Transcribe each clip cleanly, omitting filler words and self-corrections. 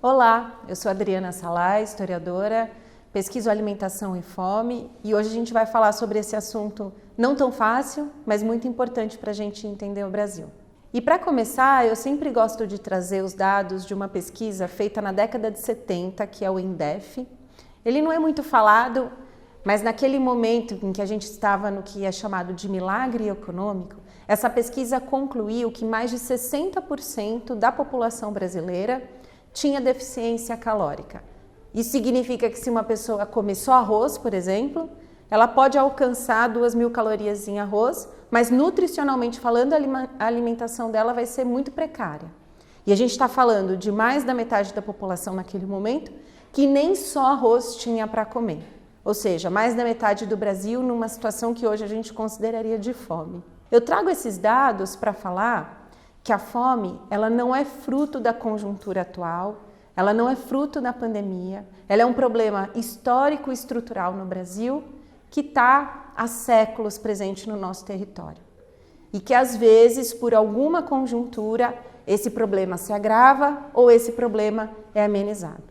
Olá, eu sou Adriana Salai, historiadora, pesquiso alimentação e fome e hoje a gente vai falar sobre esse assunto não tão fácil, mas muito importante para a gente entender o Brasil. E para começar, eu sempre gosto de trazer os dados de uma pesquisa feita na década de 70, que é o INDEF. Ele não é muito falado, mas naquele momento em que a gente estava no que é chamado de milagre econômico, essa pesquisa concluiu que mais de 60% da população brasileira tinha deficiência calórica. Isso significa que se uma pessoa come só arroz, por exemplo, ela pode alcançar 2.000 calorias em arroz, mas nutricionalmente falando, a alimentação dela vai ser muito precária. E a gente está falando de mais da metade da população naquele momento que nem só arroz tinha para comer. Ou seja, mais da metade do Brasil numa situação que hoje a gente consideraria de fome. Eu trago esses dados para falar que a fome, ela não é fruto da conjuntura atual, ela não é fruto da pandemia, ela é um problema histórico e estrutural no Brasil que está há séculos presente no nosso território. E que às vezes, por alguma conjuntura, esse problema se agrava ou esse problema é amenizado.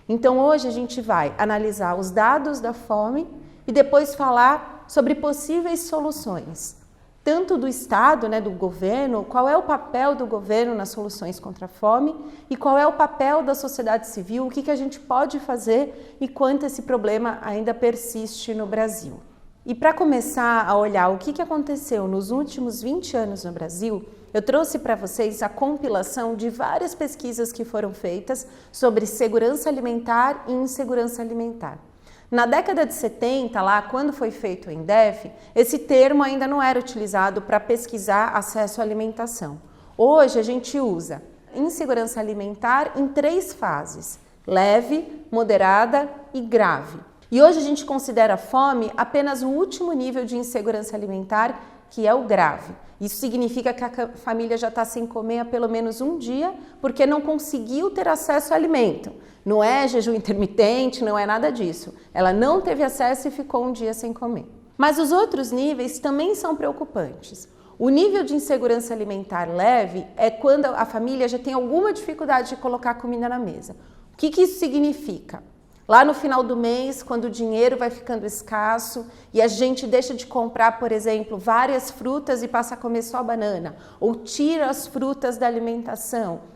Então hoje a gente vai analisar os dados da fome e depois falar sobre possíveis soluções. Tanto do Estado, do governo, qual é o papel do governo nas soluções contra a fome e qual é o papel da sociedade civil, o que a gente pode fazer enquanto esse problema ainda persiste no Brasil. E para começar a olhar o que aconteceu nos últimos 20 anos no Brasil, eu trouxe para vocês a compilação de várias pesquisas que foram feitas sobre segurança alimentar e insegurança alimentar. Na década de 70, lá quando foi feito o INDEF, esse termo ainda não era utilizado para pesquisar acesso à alimentação. Hoje a gente usa insegurança alimentar em 3 fases: leve, moderada e grave. E hoje a gente considera a fome apenas o último nível de insegurança alimentar, que é o grave. Isso significa que a família já está sem comer há pelo menos um dia porque não conseguiu ter acesso ao alimento. Não é jejum intermitente, não é nada disso. Ela não teve acesso e ficou um dia sem comer. Mas os outros níveis também são preocupantes. O nível de insegurança alimentar leve é quando a família já tem alguma dificuldade de colocar comida na mesa. O que isso significa? Lá no final do mês, quando o dinheiro vai ficando escasso e a gente deixa de comprar, por exemplo, várias frutas e passa a comer só banana, ou tira as frutas da alimentação,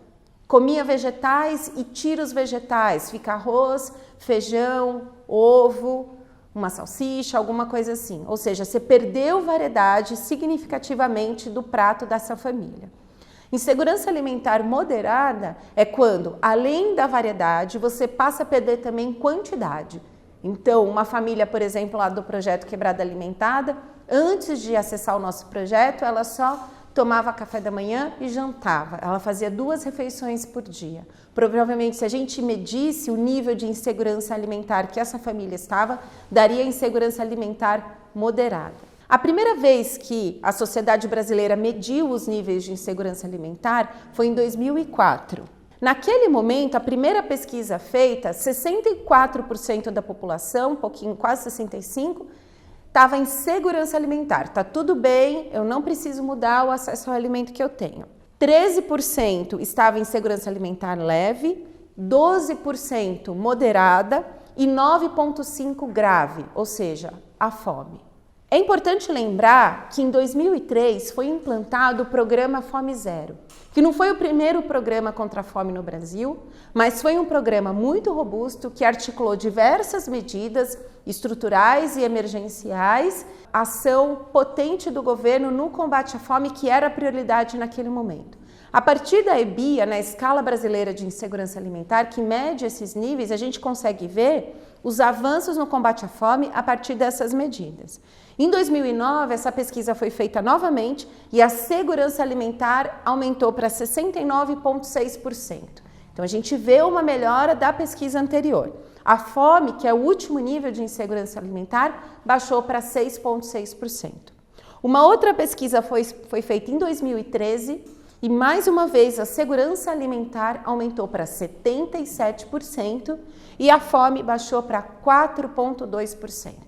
comia vegetais e tira os vegetais, fica arroz, feijão, ovo, uma salsicha, alguma coisa assim. Ou seja, você perdeu variedade significativamente do prato dessa família. Insegurança alimentar moderada é quando, além da variedade, você passa a perder também quantidade. Então, uma família, por exemplo, lá do projeto Quebrada Alimentada, antes de acessar o nosso projeto, ela só tomava café da manhã e jantava. Ela fazia 2 refeições por dia. Provavelmente, se a gente medisse o nível de insegurança alimentar que essa família estava, daria insegurança alimentar moderada. A primeira vez que a sociedade brasileira mediu os níveis de insegurança alimentar foi em 2004. Naquele momento, a primeira pesquisa feita, 64% da população, quase 65%, estava em segurança alimentar. Está tudo bem, eu não preciso mudar o acesso ao alimento que eu tenho. 13% estava em segurança alimentar leve, 12% moderada e 9,5% grave, ou seja, a fome. É importante lembrar que em 2003 foi implantado o programa Fome Zero, que não foi o primeiro programa contra a fome no Brasil, mas foi um programa muito robusto que articulou diversas medidas estruturais e emergenciais, ação potente do governo no combate à fome, que era a prioridade naquele momento. A partir da EBIA, na Escala Brasileira de Insegurança Alimentar, que mede esses níveis, a gente consegue ver os avanços no combate à fome a partir dessas medidas. Em 2009, essa pesquisa foi feita novamente e a segurança alimentar aumentou para 69,6%. Então, a gente vê uma melhora da pesquisa anterior. A fome, que é o último nível de insegurança alimentar, baixou para 6,6%. Uma outra pesquisa foi feita em 2013 e, mais uma vez, a segurança alimentar aumentou para 77% e a fome baixou para 4,2%.